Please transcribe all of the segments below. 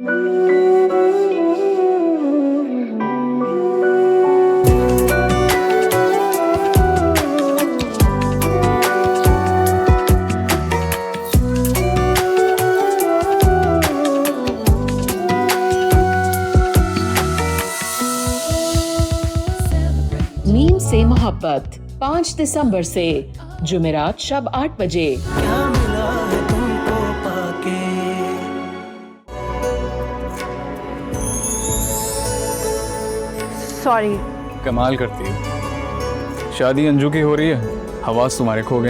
नीम से मोहब्बत 5 दिसंबर से जुमेरात शब 8 बजे। क्या मिला है तुमको पाके। सॉरी। कमाल करती है। शादी अंजू की हो रही है, हवास तुम्हारे खो गए।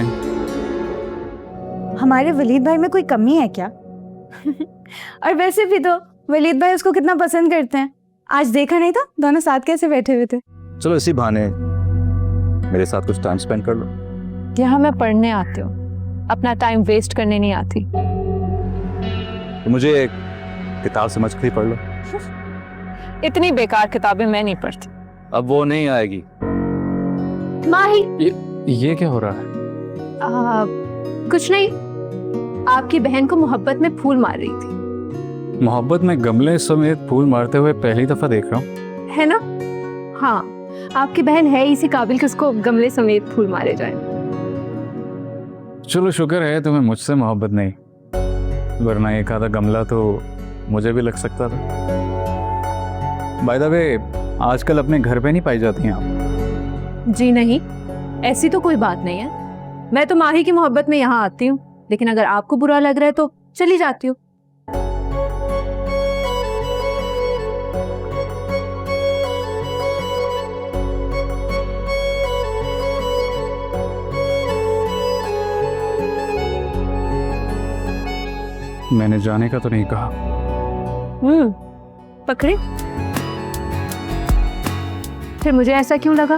हमारे वलीद भाई में कोई कमी है क्या? और वैसे भी तो वलीद भाई उसको कितना पसंद करते हैं। आज देखा नहीं था दोनों साथ कैसे बैठे हुए थे। चलो इसी बहाने मेरे साथ कुछ टाइम स्पेंड कर लो। यहाँ मैं पढ़ने आती हूँ, अपना टाइम वेस्ट करने नहीं आती। तो मुझे एक किताब समझ कर ही पढ़ लो। इतनी बेकार किताबें मैं नहीं पढ़ती। अब वो नहीं आएगी। माही, ये क्या हो रहा है? कुछ नहीं, आपकी बहन को मोहब्बत में फूल मार रही थी। मोहब्बत में गमले समेत फूल मारते हुए पहली दफा देख रहा हूँ। है ना? हाँ, आपकी बहन है इसी काबिल कि उसको गमले समेत फूल मारे जाए। चलो शुक्र है तुम्हें मुझसे मोहब्बत नहीं, वरना एक आधा गमला तो मुझे भी लग सकता था। बाय द वे, आजकल अपने घर पे नहीं पाई जाती हैं आप? जी नहीं, ऐसी तो कोई बात नहीं है। मैं तो माही की मोहब्बत में यहाँ आती हूँ, लेकिन अगर आपको बुरा लग रहा है तो चली जाती हूँ। मैंने जाने का तो नहीं कहा। पकड़े? फिर मुझे ऐसा क्यों लगा?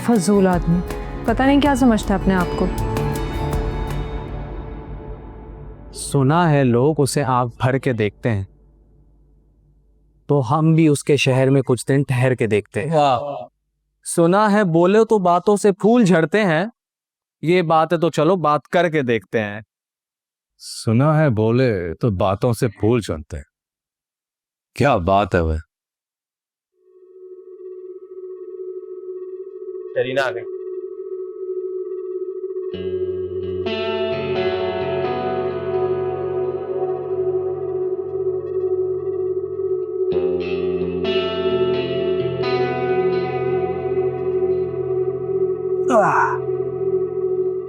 फजूल आदमी, पता नहीं क्या समझता है अपने आप को। सुना है लोग उसे आंख भर के देखते हैं, तो हम भी उसके शहर में कुछ दिन ठहर के देखते हैं। सुना है बोले तो बातों से फूल झड़ते हैं, ये बात है तो चलो बात करके देखते हैं। सुना है बोले तो बातों से फूल चढ़ते हैं। क्या बात है वह। करीना आ गई।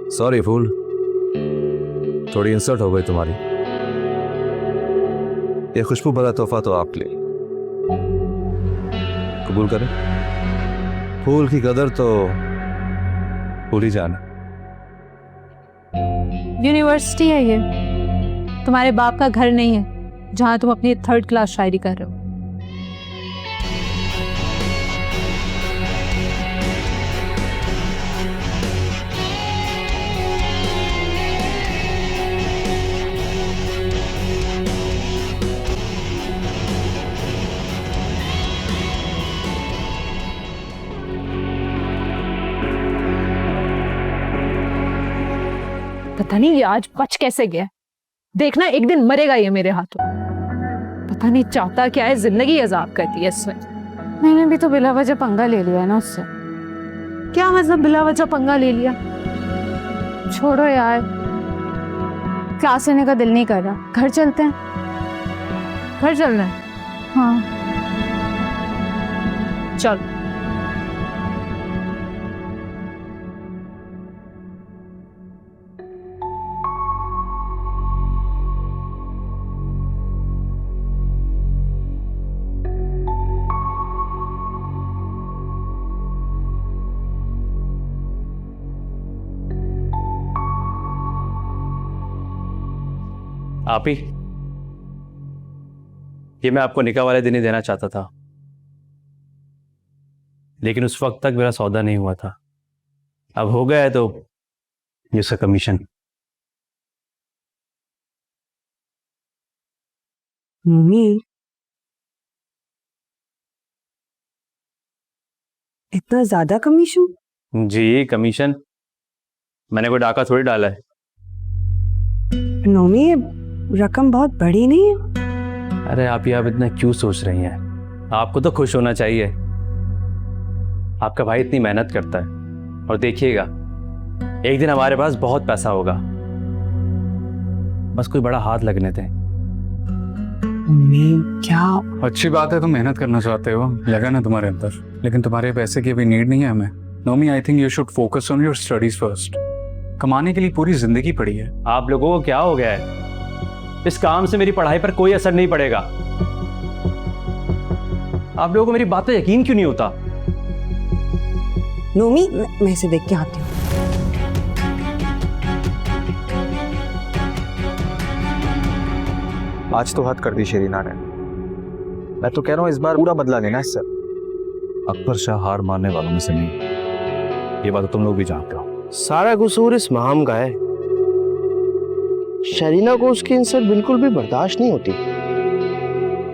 सॉरी फूल, थोड़ी इंसल्ट हो गई तुम्हारी। ये खुशबू भरा तोहफा तो आपके लिए, कबूल करें। फूल की कदर तो भूल ही जाना। यूनिवर्सिटी है ये, तुम्हारे बाप का घर नहीं है जहां तुम अपनी 3rd क्लास शायरी कर रहे हो। पता नहीं ये आज बच कैसे गया। देखना एक दिन मरेगा ये मेरे हाथों। पता नहीं चाहता क्या है, जिंदगी अजाब करती है इसमें। मैंने भी तो बिला वजह पंगा ले लिया है ना उससे। क्या मतलब बिला वजह पंगा ले लिया? छोड़ो यार, क्लास लेने का दिल नहीं कर रहा, घर चलते हैं। घर चलना है? हाँ। चल। आप ही, ये मैं आपको निकाह वाले दिन ही देना चाहता था, लेकिन उस वक्त तक मेरा सौदा नहीं हुआ था। अब हो गया है तो ये उसका कमीशन। मम्मी, इतना ज्यादा कमीशन? जी कमीशन, मैंने कोई डाका थोड़ी डाला है। नोमी, ये रकम बहुत बड़ी नहीं है? अरे आप इतना क्यों सोच रही हैं? आपको तो खुश होना चाहिए। आपका भाई इतनी मेहनत करता है और देखिएगा एक दिन हमारे पास बहुत पैसा होगा। बस कोई बड़ा हाथ लगने दें। क्या? अच्छी बात है, तुम मेहनत करना चाहते हो, लगा ना तुम्हारे अंदर, लेकिन तुम्हारे पैसे की अभी नीड नहीं है हमें। नोमी, I think you should focus on your studies first. कमाने के लिए पूरी जिंदगी पड़ी है। आप लोगों को क्या हो गया है? इस काम से मेरी पढ़ाई पर कोई असर नहीं पड़ेगा। आप लोगों को मेरी बात पे यकीन क्यों नहीं होता? नोमी, मैं इसे देख के आती हूँ। आज तो हद कर दी शेरीना ने। मैं तो कह रहा हूँ इस बार पूरा बदला लेना इससे। अकबर शाह हार मानने वालों में से नहीं, ये बात तो तुम लोग भी जानते हो। सारा कसूर इस महाम का है। शरीना को उसकी इंसल्ट बिल्कुल भी बर्दाश्त नहीं होती।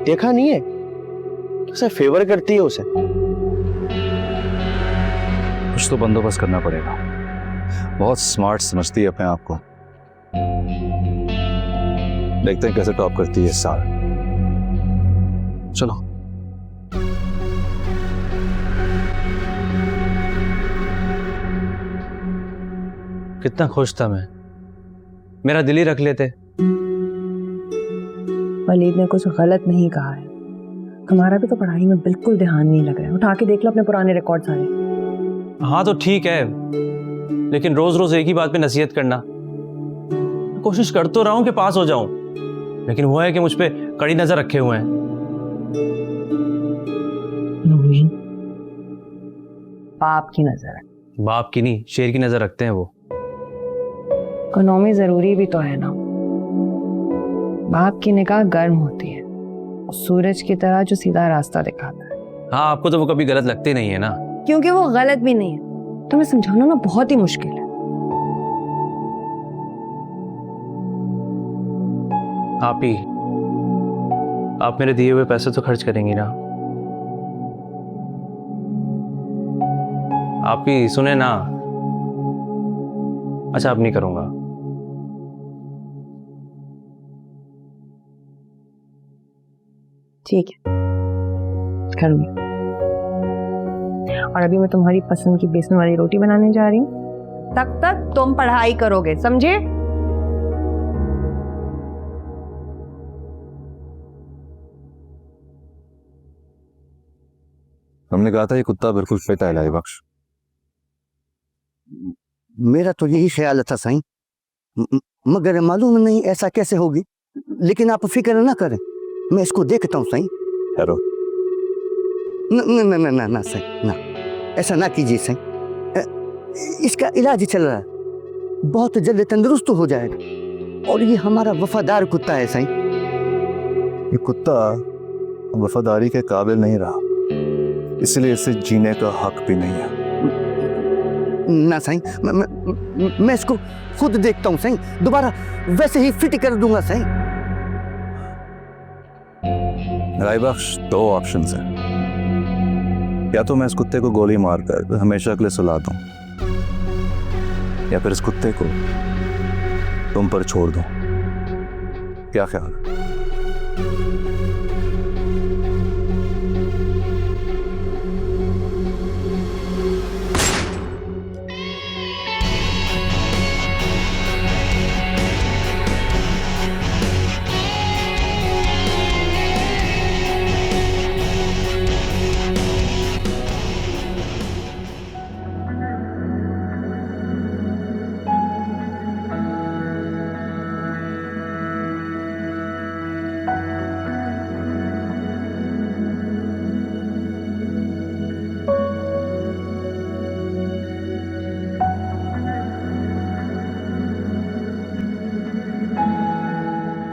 देखा नहीं है कैसे फेवर करती है उसे। कुछ तो बंदोबस्त करना पड़ेगा। बहुत स्मार्ट समझती है अपने आप को। देखते हैं कैसे टॉप करती है इस साल। चलो। कितना खुश था मैं, मेरा दिल ही रख लेते। वलीद ने कुछ गलत नहीं कहा है। हमारा भी तो पढ़ाई में बिल्कुल ध्यान नहीं लग रहा है। उठा के देख लो अपने पुराने रिकॉर्ड सारे। हाँ तो ठीक है, लेकिन रोज रोज एक ही बात पे नसीहत करना। कोशिश कर तो रहा हूं कि पास हो जाऊं, लेकिन हुआ है कि मुझ पे कड़ी नजर रखे हुए हैं। बाप की नजर है। बाप की नहीं, शेर की नजर रखते हैं वो। इकोनॉमी जरूरी भी तो है ना। बाप की निगाह गर्म होती है, सूरज की तरह जो सीधा रास्ता दिखाता है। हाँ, आपको तो वो कभी गलत लगते नहीं है ना। क्योंकि वो गलत भी नहीं है। तुम्हें समझाना ना बहुत ही मुश्किल है। आप मेरे दिए हुए पैसे तो खर्च करेंगी ना? आप ही सुने ना। अच्छा, अब नहीं करूंगा। ठीक है, करूंगी। और अभी मैं तुम्हारी पसंद की बेसन वाली रोटी बनाने जा रही हूँ। तब तक तुम पढ़ाई करोगे, समझे? हमने कहा था ये कुत्ता बिल्कुल फिट है इलाही बख्श। मेरा तो यही ख्याल था साईं, मगर मालूम नहीं ऐसा कैसे होगी। लेकिन आप फिक्र ना करें, मैं इसको देखता हूँ साईं। हेरो न न न न साईं, ना ऐसा ना कीजिए साईं। इसका इलाज चल रहा है, बहुत जल्द तंदुरुस्त हो जाएगा। और ये हमारा वफादार कुत्ता है साईं। ये कुत्ता वफादारी के काबिल नहीं रहा, इसलिए इसे जीने का हक भी नहीं है। ना साईं, मैं इसको खुद देखता हूँ साईं। दोबारा वैसे ही फिट कर दूंगा साईं। इलाही बख्श, दो ऑप्शंस हैं। या तो मैं इस कुत्ते को गोली मारकर हमेशा के लिए सुला दूं, या फिर इस कुत्ते को तुम पर छोड़ दूं। क्या ख्याल है?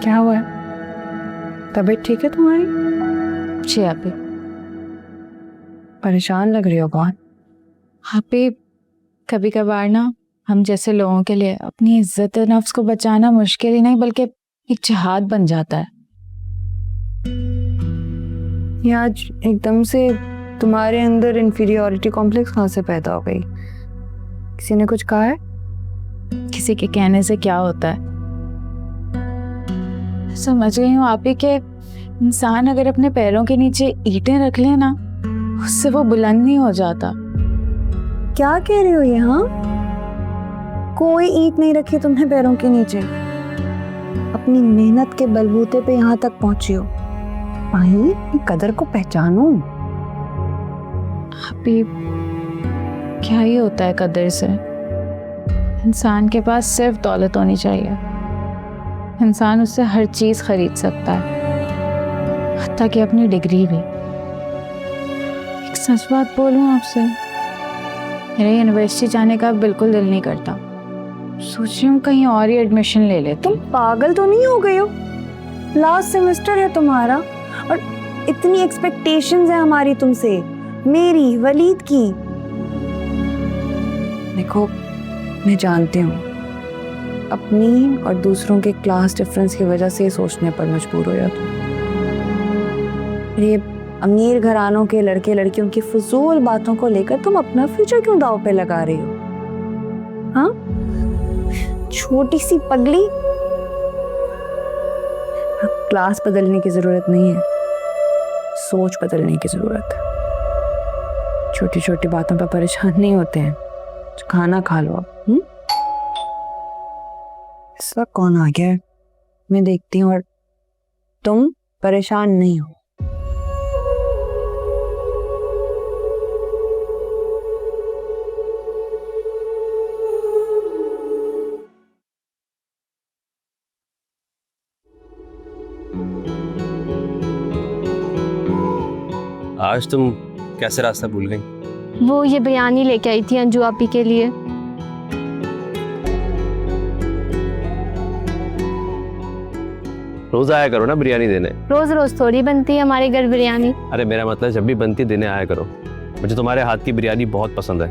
क्या हुआ है? तबीयत ठीक है तुम्हारी? जी अभी परेशान लग रही हो बहुत। अभी कभी कभार ना हम जैसे लोगों के लिए अपनी इज्जत नफ्स को बचाना मुश्किल ही नहीं बल्कि एक जिहाद बन जाता है। ये आज एकदम से तुम्हारे अंदर इन्फीरियॉरिटी कॉम्प्लेक्स कहाँ से पैदा हो गई? किसी ने कुछ कहा है? किसी के कहने से क्या होता है? समझ गई हूँ आप ही के इंसान अगर अपने पैरों के नीचे ईंटें रख ले ना, उससे वो बुलंद नहीं हो जाता। क्या कह रही हो ये? हाँ, कोई ईंट नहीं रखी तुमने पैरों के नीचे। अपनी मेहनत के बलबूते पे यहाँ तक पहुंची हो। भाई कदर को पहचानो। अभी क्या ही होता है कदर से? इंसान के पास सिर्फ दौलत होनी चाहिए। इंसान उससे हर चीज खरीद सकता है, हत्ता कि अपनी डिग्री भी। एक सच बात बोलूं आपसे, मेरा यूनिवर्सिटी जाने का बिल्कुल दिल नहीं करता। सोच रही हूँ कहीं और ही एडमिशन ले ले। तुम पागल तो नहीं हो गए हो? लास्ट सेमेस्टर है तुम्हारा और इतनी एक्सपेक्टेशंस है हमारी तुमसे, मेरी, वलीद की। देखो, मैं जानती हूँ अपनी और दूसरों के क्लास डिफरेंस की वजह से सोचने पर मजबूर हो जाती हूँ। ये अमीर घरानों के लड़के लड़कियों की फजूल बातों को लेकर तुम अपना फ्यूचर क्यों दांव पे लगा रही हो? हाँ, छोटी सी पगली। क्लास बदलने की जरूरत नहीं है, सोच बदलने की जरूरत है। छोटी छोटी बातों पर परेशान नहीं होते हैं। खाना खा लो अब। इस वक्त कौन आ गया है? मैं देखती हूँ। और तुम परेशान नहीं हो। आज तुम कैसे रास्ता भूल गई? वो ये बिरयानी लेके आई थी अंजू आपी के लिए। रोज आया करो ना बिरयानी देने। रोज रोज थोड़ी बनती है हमारे घर बिरयानी। अरे मेरा मतलब जब भी बनती देने आया करो। मुझे तुम्हारे हाथ की बिरयानी बहुत पसंद है।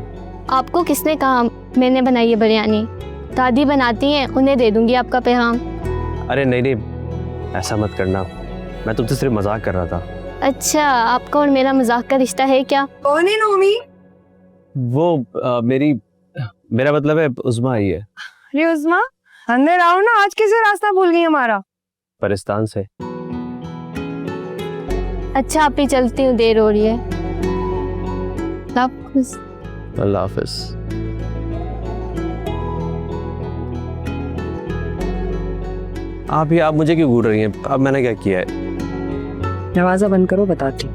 आपको किसने कहा मैंने बनाई है बिरयानी? दादी बनाती हैं, उन्हें दे दूंगी आपका पैगाम। अरे नहीं नहीं, ऐसा मत करना, मैं तुमसे सिर्फ मजाक कर रहा था। अच्छा, आपका और मेरा मजाक का रिश्ता है क्या? कौन है नोमी? वो मेरा मतलब है उस्मा आई है। अरे उस्मा, अंदर आओ ना। आज कैसे रास्ता भूल गई हमारा? परिस्तान से। अच्छा आप ही, चलती हूँ, देर हो रही है। अल्लाह हाफिज। आप मुझे क्यों घूर रही हैं? अब मैंने क्या किया है? दरवाजा बंद करो, बताती।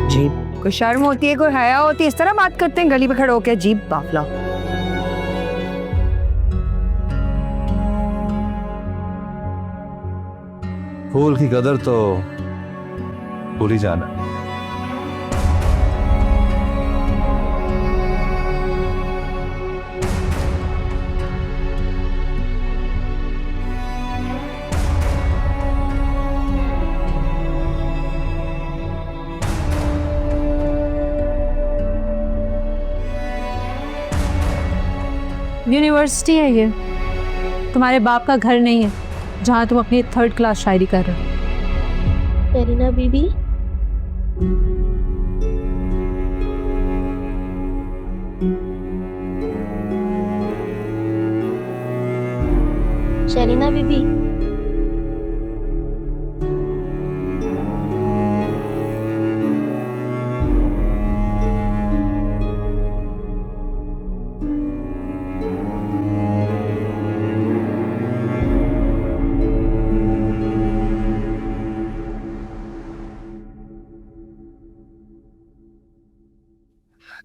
जीप, कोई शर्म होती है, कोई हया होती है? इस तरह बात करते हैं गली में खड़े होकर? जीप बाफला। फूल की कदर तो भूल ही जाना। यूनिवर्सिटी है ये, तुम्हारे बाप का घर नहीं है जहाँ तुम अपनी 3rd क्लास शायरी कर रहे हो। शरीना बीबी, शरीना बीबी,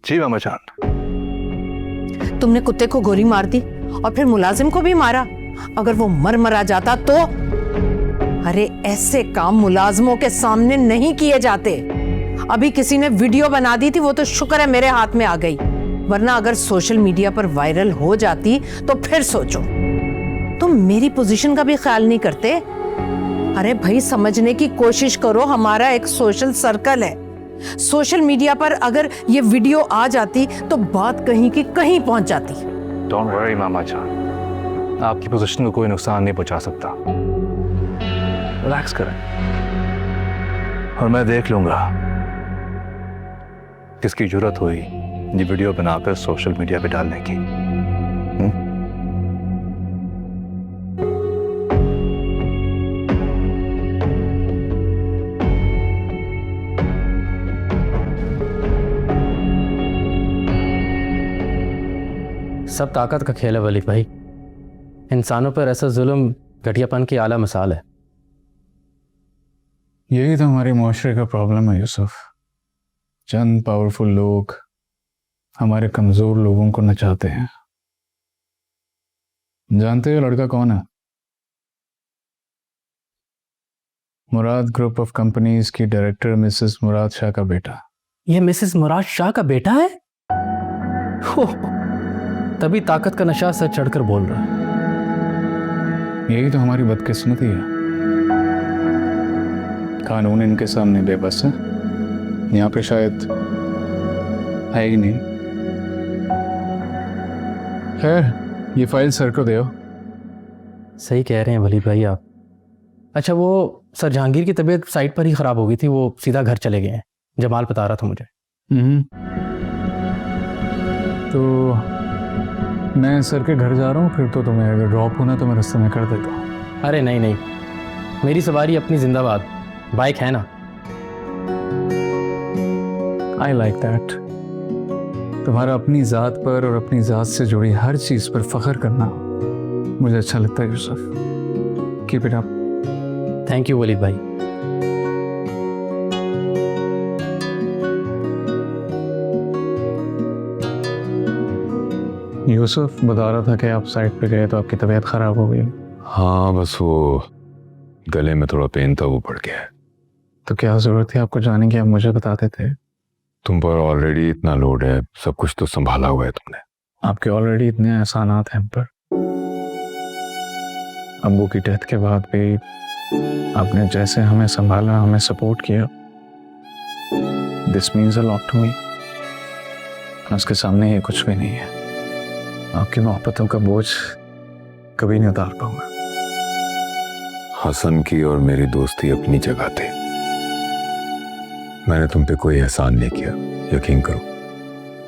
जी मामा जान। तुमने कुत्ते को गोली मार दी और फिर मुलाजिम को भी मारा। अगर वो मर जाता तो? अरे ऐसे काम मुलाजिमों के सामने नहीं किए जाते। अभी किसी ने वीडियो बना दी थी, वो तो शुक्र है मेरे हाथ में आ गई, वरना अगर सोशल मीडिया पर वायरल हो जाती तो फिर सोचो। तुम मेरी पोजीशन का भी ख्याल नहीं करते। अरे भाई, समझने की कोशिश करो, हमारा एक सोशल सर्कल है। सोशल मीडिया पर अगर ये वीडियो आ जाती तो बात कहीं की कहीं पहुंच जाती। डोंट वरी मामा जान, आपकी पोजीशन को कोई नुकसान नहीं पहुंचा सकता। रिलैक्स करें और मैं देख लूंगा किसकी जरूरत हुई ये वीडियो बनाकर सोशल मीडिया पे डालने की? सब ताकत का खेल है वली भाई। इंसानों पर ऐसा जुल्म घटियापन की आला मिसाल है। यही तो हमारे माशरे का प्रॉब्लम है यूसुफ। चंद पावरफुल लोग हमारे कमजोर लोगों को नचाते हैं। जानते हो लड़का कौन है? मुराद ग्रुप ऑफ कंपनीज की डायरेक्टर मिसेस मुराद शाह का बेटा। ये मिसेस मुराद शाह का बेटा है? तभी ताकत का नशा सर चढ़कर बोल रहा है। यही तो हमारी बदकिस्मती है। कानून इनके सामने बेबस है। यहाँ पे शायद है ही नहीं। खैर ये फाइल सर को दो। सही कह रहे हैं वली भाई आप। अच्छा वो सर जहांगीर की तबीयत साइट पर ही ख़राब हो गई थी, वो सीधा घर चले गए हैं। जमाल बता रहा था मुझे। तो मैं सर के घर जा रहा हूँ, फिर तो तुम्हें अगर ड्रॉप होना तो मैं रास्ते में कर देता हूँ। अरे नहीं नहीं, मेरी सवारी अपनी जिंदाबाद। बाइक है ना? I like that. तुम्हारा अपनी ज़ात पर और अपनी ज़ात से जुड़ी हर चीज़ पर फख्र करना मुझे अच्छा लगता है Yusuf. Keep it up. Thank you Waleed भाई। यूसुफ बता रहा था कि आप साइट पे गए तो आपकी तबीयत ख़राब हो गई। हाँ बस वो गले में थोड़ा पेन था, वो बढ़ गया है। तो क्या ज़रूरत थी आपको जाने की? आप मुझे बताते थे। तुम पर ऑलरेडी इतना लोड है, सब कुछ तो संभाला हुआ है तुमने। आपके ऑलरेडी इतने एहसानात हैं हम पर। अब्बू की डेथ के बाद भी आपने जैसे हमें संभाला, हमें सपोर्ट किया, this means a lot to me. उसके सामने ये कुछ भी नहीं है। आपकी मोहब्बतों का बोझ कभी नहीं उतार पाऊंगा। हसन की और मेरी दोस्ती अपनी जगह थी। मैंने तुम पे कोई एहसान नहीं किया, यकीन करो।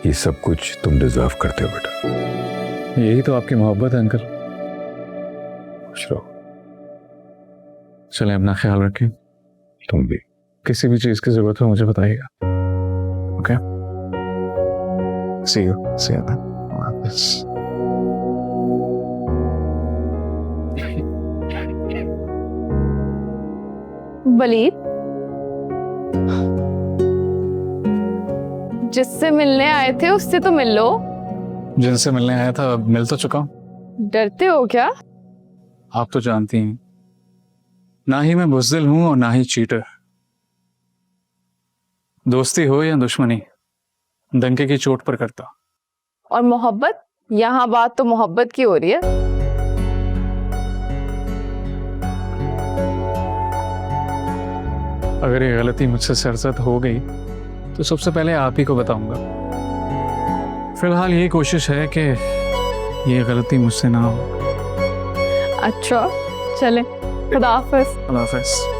ये सब कुछ तुम डिजर्व करते हो बेटा। यही तो आपकी मोहब्बत है अंकल। खुश रहो। चलें, अपना ख्याल रखें। तुम भी। किसी भी चीज की जरूरत हो मुझे बताइएगा। Okay, see you then. वापस। वलीद, जिससे मिलने आए थे उससे तो मिल लो। जिनसे मिलने आया था मिल तो चुका हूं। डरते हो क्या? आप तो जानती हैं, ना ही मैं बुज़दिल हूं और ना ही चीटर। दोस्ती हो या दुश्मनी, डंके की चोट पर करता। और मोहब्बत? यहाँ बात तो मोहब्बत की हो रही है। अगर ये गलती मुझसे सरजद हो गई तो सबसे पहले आप ही को बताऊंगा। फिलहाल यही कोशिश है कि ये गलती मुझसे ना हो। अच्छा चले, खुदा हाफिज। खुदा हाफिज।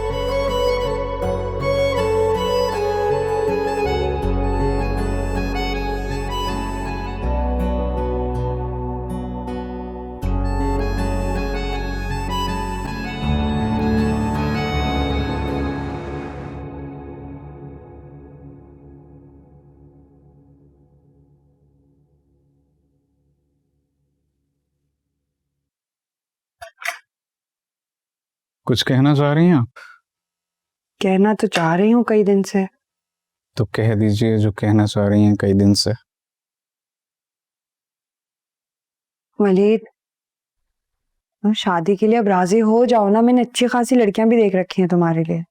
कुछ कहना चाह रही हैं आप? कहना तो चाह रही हूँ कई दिन से। तो कह दीजिए जो कहना चाह रही हैं कई दिन से। वलीद, तुम शादी के लिए अब राजी हो जाओ ना। मैंने अच्छी खासी लड़कियां भी देख रखी हैं तुम्हारे लिए।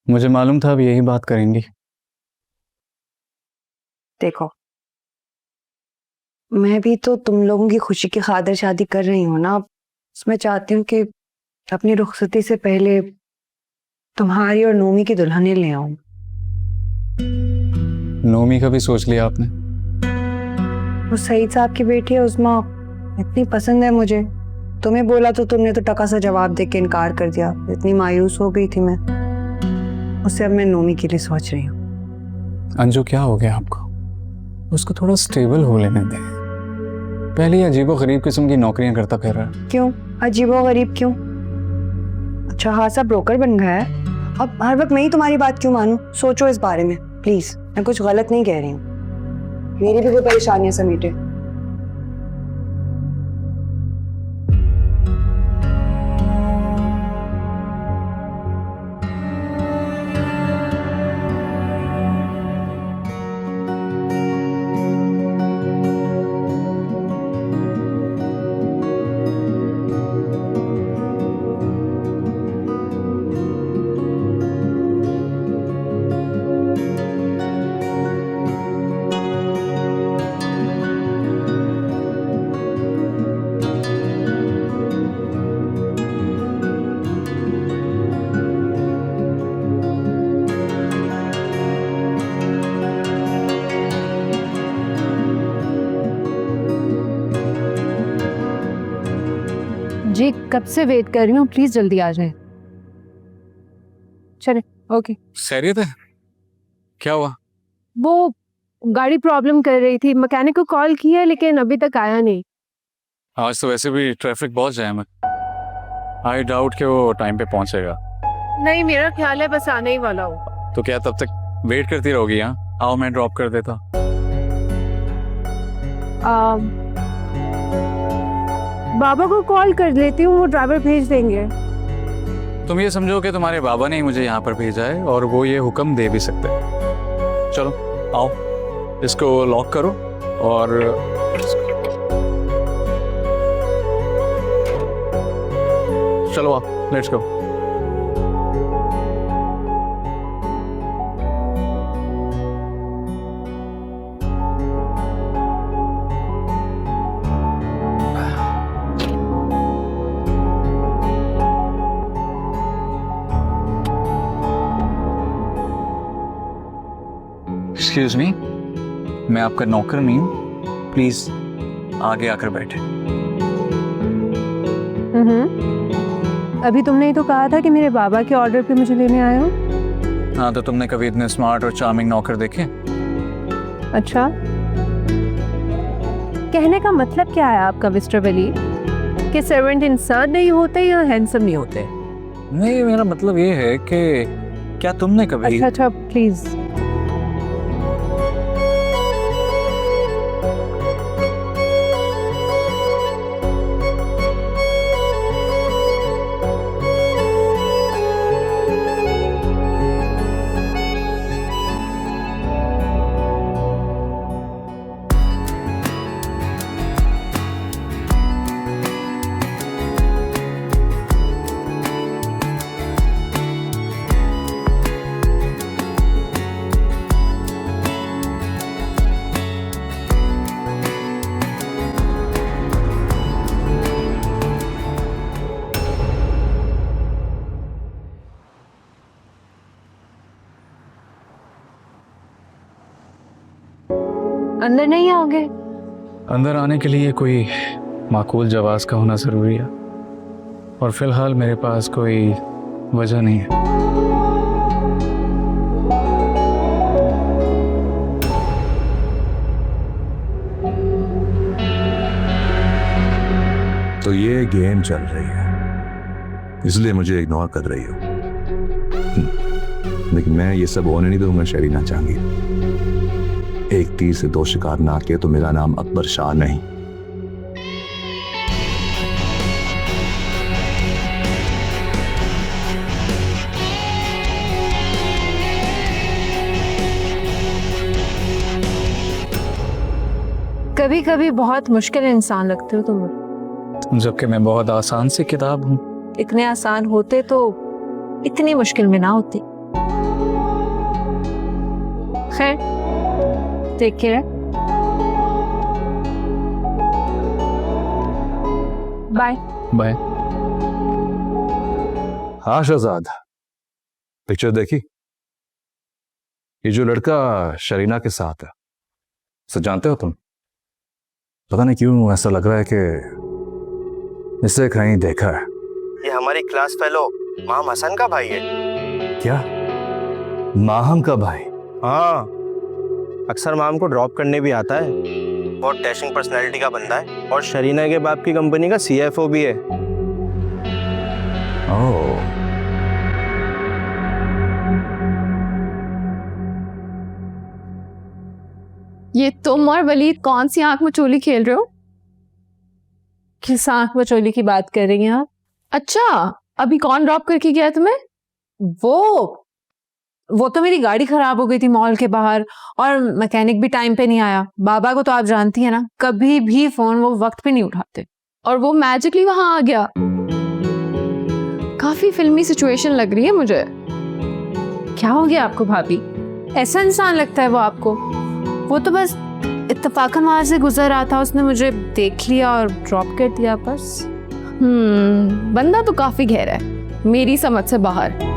मुझे मालूम था अब यही बात करेंगी। देखो, मैं भी तो तुम लोगों की खुशी की खातिर शादी कर रही हूँ ना। मैं चाहती हूँ कि अपनी रुखसती से पहले तुम्हारी और नोमी की दुल्हनें ले आऊं। नोमी का भी सोच लिया आपने? वो सईद साहब की बेटी है उस्मा, इतनी पसंद है मुझे। तुम्हें बोला तो तुमने तो टका सा जवाब दे के इनकार कर दिया। इतनी मायूस हो गई थी मैं। उससे अब मैं नोमी के लिए सोच रही हूँ। अंजू क्या हो गया आपको? उसको थोड़ा स्टेबल हो लेने दें। पहले अजीबो गरीब किस्म की नौकरियां करता फिर रहा है। क्यों अजीबो गरीब क्यों? अच्छा खासा ब्रोकर बन गया है। अब हर वक्त मैं ही तुम्हारी बात क्यों मानूं? सोचो इस बारे में प्लीज। मैं कुछ गलत नहीं कह रही हूँ, मेरी भी कोई परेशानियां समेटे। जी कब से वेट कर रही हूँ, प्लीज जल्दी आ जाए। चले ओके। खैरियत है? क्या हुआ? वो गाड़ी प्रॉब्लम कर रही थी, मैकेनिक को कॉल किया है लेकिन अभी तक आया नहीं। आज तो वैसे भी ट्रैफिक बहुत जैम है। आई डाउट कि वो टाइम पे पहुंचेगा। नहीं मेरा ख्याल है बस आने ही वाला हो। तो क्या तब तक वेट करती रहोगी? यहाँ आओ मैं ड्रॉप कर देता। बाबा को कॉल कर लेती हूँ, वो ड्राइवर भेज देंगे। तुम ये समझो कि तुम्हारे बाबा ने ही मुझे यहाँ पर भेजा है और वो ये हुक्म दे भी सकते हैं। चलो आओ, इसको लॉक करो और चलो आओ, लेट्स गो। एक्सक्यूज मी, मैं आपका नौकर नहीं हूँ, प्लीज आगे आकर बैठे। अभी तुमने ही तो कहा था कि मेरे बाबा के ऑर्डर पे मुझे लेने आए हो। हाँ तो तुमने कभी इतने स्मार्ट और चार्मिंग नौकर देखे? अच्छा, कहने का मतलब क्या है आपका मिस्टर वली? कि सर्वेंट इंसान नहीं होते या हैंडसम नहीं होते? नहीं, मेरा मतलब ये है कि क्या तुमने कभी अच्छा प्लीज। अंदर नहीं आओगे? अंदर आने के लिए कोई माकूल जवाब का होना जरूरी है और फिलहाल मेरे पास कोई वजह नहीं है। तो ये गेम चल रही है, इसलिए मुझे इग्नोर कर रही हो। लेकिन मैं ये सब होने नहीं दूंगा शरीना जहांगीर। एक तीर से दो शिकार ना किए तो मेरा नाम अकबर शाह नहीं। कभी कभी बहुत मुश्किल इंसान लगते हो तुम, जबकि मैं बहुत आसान सी किताब हूँ। इतने आसान होते तो इतनी मुश्किल में ना होती। खैर टेक केयर, बाय बाय। हाँ शहजाद, पिक्चर देखी? ये जो लड़का शरीना के साथ है, सच जानते हो तुम? पता नहीं क्यों ऐसा लग रहा है कि इसे कहीं देखा है। ये हमारी क्लास फेलो माम हसन का भाई है। क्या? माहम का भाई? हाँ, अक्सर माम को ड्रॉप करने भी आता है। बहुत डैशिंग पर्सनैलिटी का बंदा है और शरीना के बाप की कंपनी का CFO भी है। ओह, ये तुम और वलीद कौन सी आंख मचोली खेल रहे हो? किस आंख मचोली की बात कर रही हैं आप? अच्छा, अभी कौन ड्रॉप करके गया तुम्हें? वो तो मेरी गाड़ी खराब हो गई थी मॉल के बाहर और मैकेनिक भी टाइम पे नहीं आया। बाबा को तो आप जानती हैं ना, कभी भी फोन वो वक्त पे नहीं उठाते। और वो मैजिकली वहां आ गया। काफी फिल्मी सिचुएशन लग रही है मुझे। क्या हो गया आपको भाभी? ऐसा इंसान लगता है वो आपको? वो तो बस इत्तेफाकन वहां से गुजर रहा था, उसने मुझे देख लिया और ड्रॉप कर दिया बस। बंदा तो काफी गहरा है, मेरी समझ से बाहर।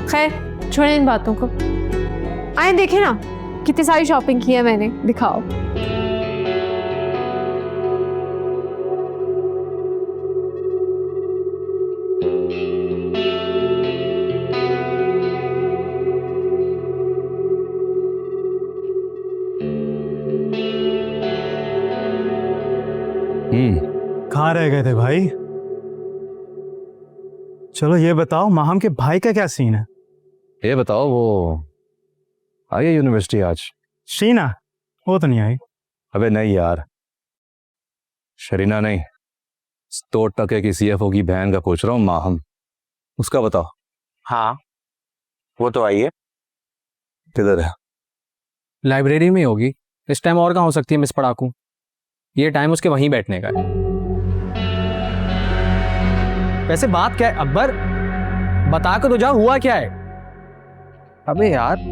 खैर छोड़ें इन बातों को। आए देखे ना कितनी सारी शॉपिंग की है मैंने, दिखाओ। कहाँ रह गए थे भाई? चलो ये बताओ, माहम के भाई का क्या सीन है? ये बताओ, वो आई है यूनिवर्सिटी आज? शीना? वो तो नहीं आई। अबे नहीं यार, शरीना नहीं, तो टके की CFO की बहन का पूछ रहा हूँ, माहम, उसका बताओ। हाँ, वो तो आई है। किधर है? लाइब्रेरी में होगी। इस टाइम और कहाँ हो सकती है मिस पढ़ाकू? ये टाइम उसके वहीं बैठने का है। वैसे बात क्या है अकबर? बता के तो जा, हुआ क्या है? अबे यार,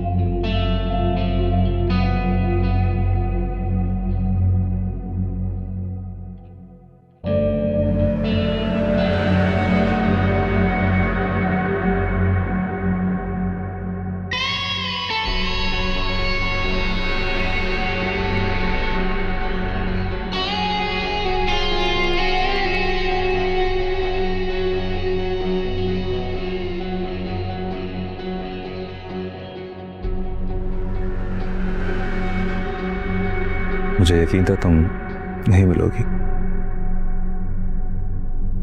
मुझे यकीन था तुम नहीं मिलोगी।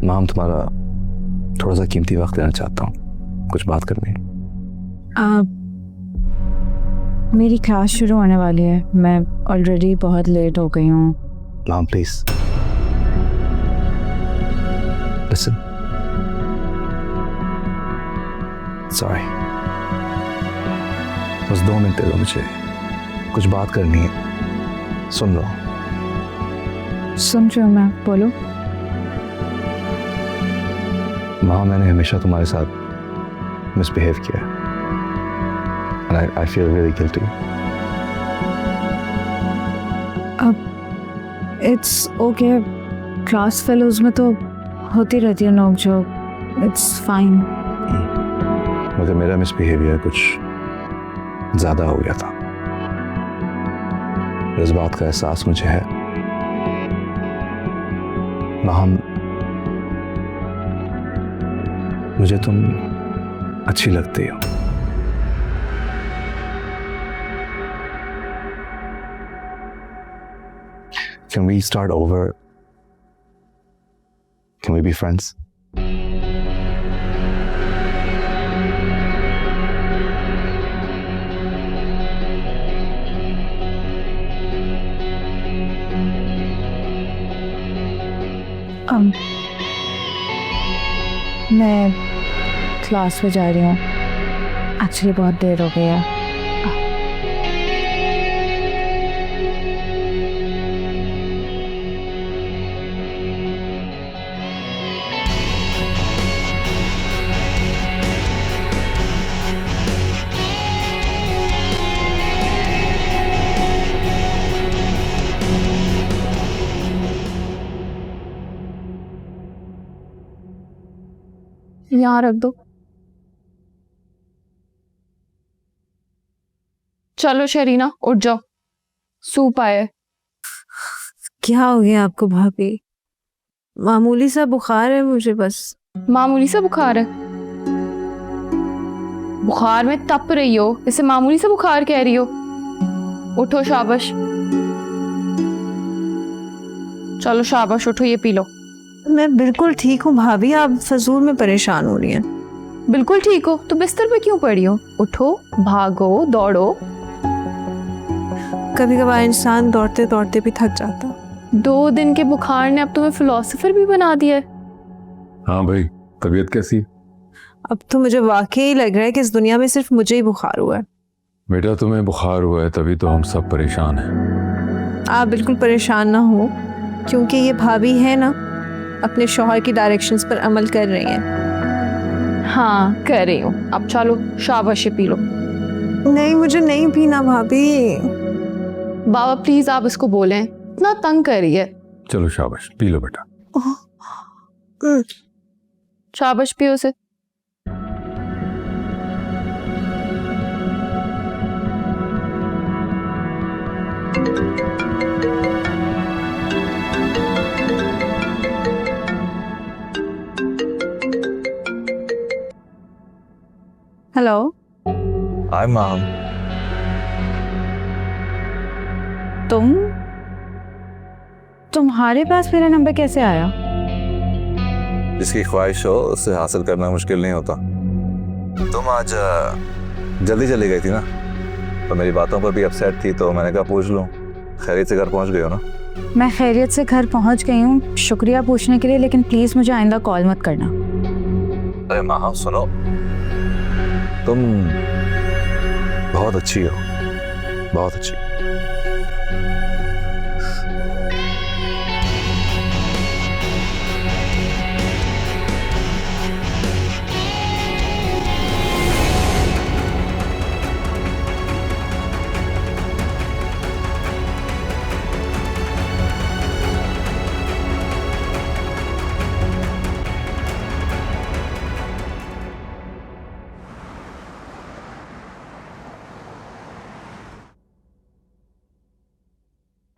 माम, तुम्हारा थोड़ा सा कीमती वक्त लेना चाहता हूँ, कुछ बात करनी है। मेरी क्लास शुरू होने वाली है, मैं ऑलरेडी बहुत लेट हो गई हूँ। माम प्लीज लिसन। सॉरी, बस 2 मिनट दे दो मुझे, कुछ बात करनी है। सुन लो। सुन रही हूँ मैं, बोलो। माँ, मैंने हमेशा तुम्हारे साथ मिसबिहेव किया है। I feel really guilty. अब इट्स ओके, क्लास फेलोज में तो होती रहती है नोक-झोंक, इट्स फाइन। मगर मेरा मिसबिहेवियर कुछ ज़्यादा हो गया था, इस बात का एहसास मुझे है। माहम, मुझे तुम अच्छी लगती हो। Can we start over? Can we be friends? मैं क्लास में जा रही हूँ, एक्चुअली बहुत देर हो गई है। यहाँ रख दो। चलो शरीना, उठ जाओ, सूप आया है। क्या हो गया आपको भाभी? मामूली सा बुखार है मुझे, बस। मामूली सा बुखार है? बुखार में तप रही हो, इसे मामूली से बुखार कह रही हो। उठो, शाबाश, चलो शाबाश, उठो, ये पी लो। मैं बिल्कुल ठीक हूँ भाभी, आप फजूल में परेशान हो रही हैं। बिल्कुल ठीक हो तो बिस्तर पे क्यों पड़ी हो? उठो, भागो, दौड़ो। कभी कभार इंसान दौड़ते दौड़ते भी थक जाता। 2 दिन के बुखार ने अब तुम्हें फिलोसोफर भी बना दिया है। हाँ भाई, तबीयत कैसी? अब तो मुझे वाकई लग रहा है कि इस दुनिया में सिर्फ मुझे ही बुखार हुआ है। बेटा तुम्हें बुखार हुआ है तभी तो हम सब परेशान हैं। आप बिल्कुल परेशान ना हो, क्योंकि ये भाभी है ना, अपने शौहर की डायरेक्शंस पर अमल कर रही हैं। हाँ, कर रही हूँ। अब चलो शाबाश, पी लो। नहीं, मुझे नहीं पीना भाभी। बाबा प्लीज आप इसको बोलें, इतना तंग कर रही है। चलो शाबाश, पी लो बेटा। शाबाश, पियो से। हेलो। Hi mom. तुम्हारे पास मेरा नंबर कैसे आया? जिसकी ख्वाहिश हो उसे हासिल करना मुश्किल नहीं होता। तुम आज जल्दी चली गई थी ना, तो मेरी बातों पर भी अपसेट थी, तो मैंने कहा पूछ लूं। खैरियत से घर पहुंच गई हो ना? मैं खैरियत से घर पहुंच गई हूँ, शुक्रिया पूछने के लिए, लेकिन प्लीज मुझे आइंदा कॉल मत करना। अरे माँ सुनो, तुम बहुत अच्छी हो, बहुत अच्छी।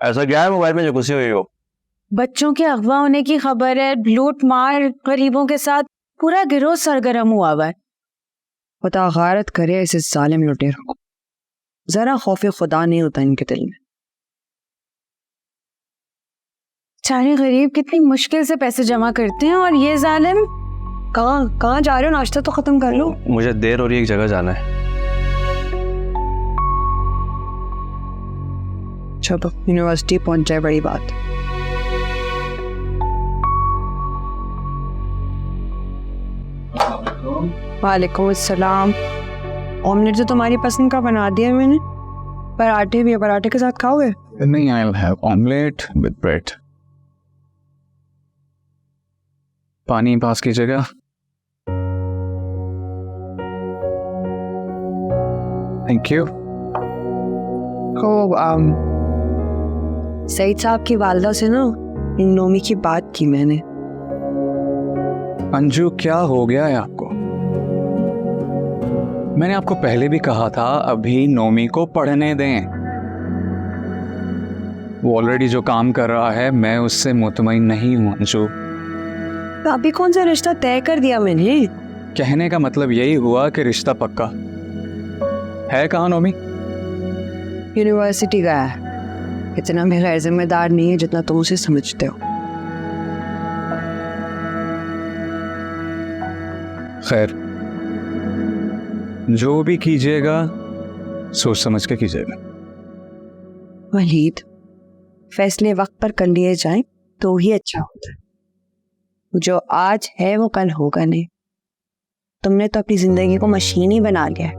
ऐसा क्या है मोबाइल में जो घुसी हुई हो? बच्चों के अगवा होने की खबर है, लूट मार गरीबों के साथ पूरा गिरोह सरगर्म हुआ है। खुदा गारत करे ऐसे जालिम लुटेरों को, जरा खौफ खुदा नहीं होता इनके दिल में। सारे गरीब कितनी मुश्किल से पैसे जमा करते हैं, और ये जालिम। कहाँ जा रहे हो? नाश्ता तो खत्म कर लो। मुझे देर हो रही है, एक जगह जाना है। चलो यूनिवर्सिटी पहुंच जाए, बड़ी बात। वालेकुम अस्सलाम। ऑमलेट तो तुम्हारी पसंद का बना दिया मैंने, पराठे भी है, पराठे के साथ खाओगे? नहीं, I will have omelette with bread. पानी पास कीजिएगा। Thank you. सईद साहब की वालदा से ना नोमी की बात की मैंने। अंजू, क्या हो गया है आपको? मैंने आपको पहले भी कहा था अभी नोमी को पढ़ने दें। वो ऑलरेडी जो काम कर रहा है मैं उससे मुतमईन नहीं हूं अंजू। तो अभी कौन सा रिश्ता तय कर दिया मैंने? कहने का मतलब यही हुआ कि रिश्ता पक्का है। कहाँ नोमी? यूनिवर्सिटी गया है। इतना भी गैर जिम्मेदार नहीं है जितना तुम उसे समझते हो। खैर, जो भी कीजिएगा सोच समझ के कीजिएगा। वलीद, फैसले वक्त पर कर लिए जाएं तो ही अच्छा होता है। जो आज है वो कल होगा नहीं। तुमने तो अपनी जिंदगी को मशीन ही बना लिया है,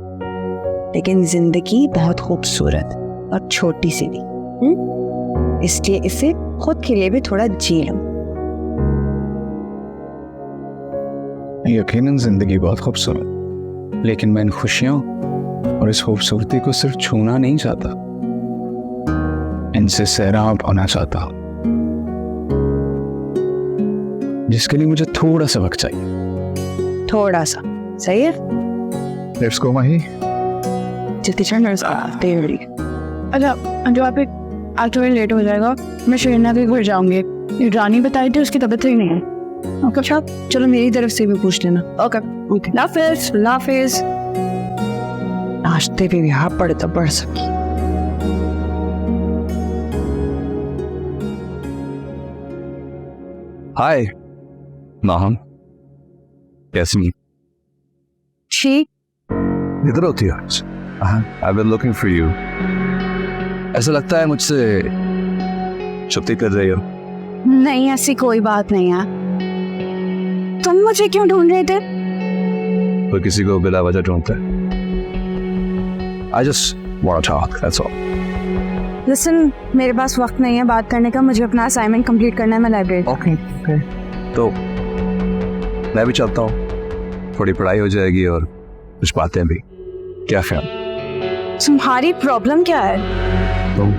लेकिन जिंदगी बहुत खूबसूरत और छोटी सी भी, इसलिए इसे खुद के लिए भी थोड़ा जी लो। यकीनन जिंदगी बहुत खूबसूरत, लेकिन मैं इन खुशियों और इस खूबसूरती को सिर्फ छूना नहीं चाहता, इनसे सैराब होना चाहता हूं, जिसके लिए मुझे थोड़ा सा वक्त चाहिए। थोड़ा सा सही है। लेट्स गो माही। जल्दी चल, अच्छा अंजू, आप आज थोड़ा लेट हो जाएगा, मैं शरीना के घर जाऊंगी। रानी बताई थी उसकी तबीयत सही नहीं है। ओके, चलो मेरी तरफ से भी पूछ लेना। ओके, हाफिज। नाश्ते पे भी यहाँ पढ़ तो पढ़ सकी। हाय माहम, कैसी? ठीक। इधर होती हो? I've been looking for you. ऐसा लगता है मुझसे छुट्टी कर रही हो। नहीं, ऐसी कोई बात नहीं है। तुम मुझे क्यों ढूंढ रहे थे? कोई किसी को बिला वजह ढूंढता है। I just want to talk, that's all. Listen, मेरे पास वक्त नहीं है बात करने का, मुझे अपना असाइनमेंट कंप्लीट करना है, मैं लाइब्रेरी। ओके, तो मैं भी चलता हूँ, थोड़ी पढ़ाई हो जाएगी और कुछ बातें भी। क्या ख्याल? तुम्हारी प्रॉब्लम क्या है? तुम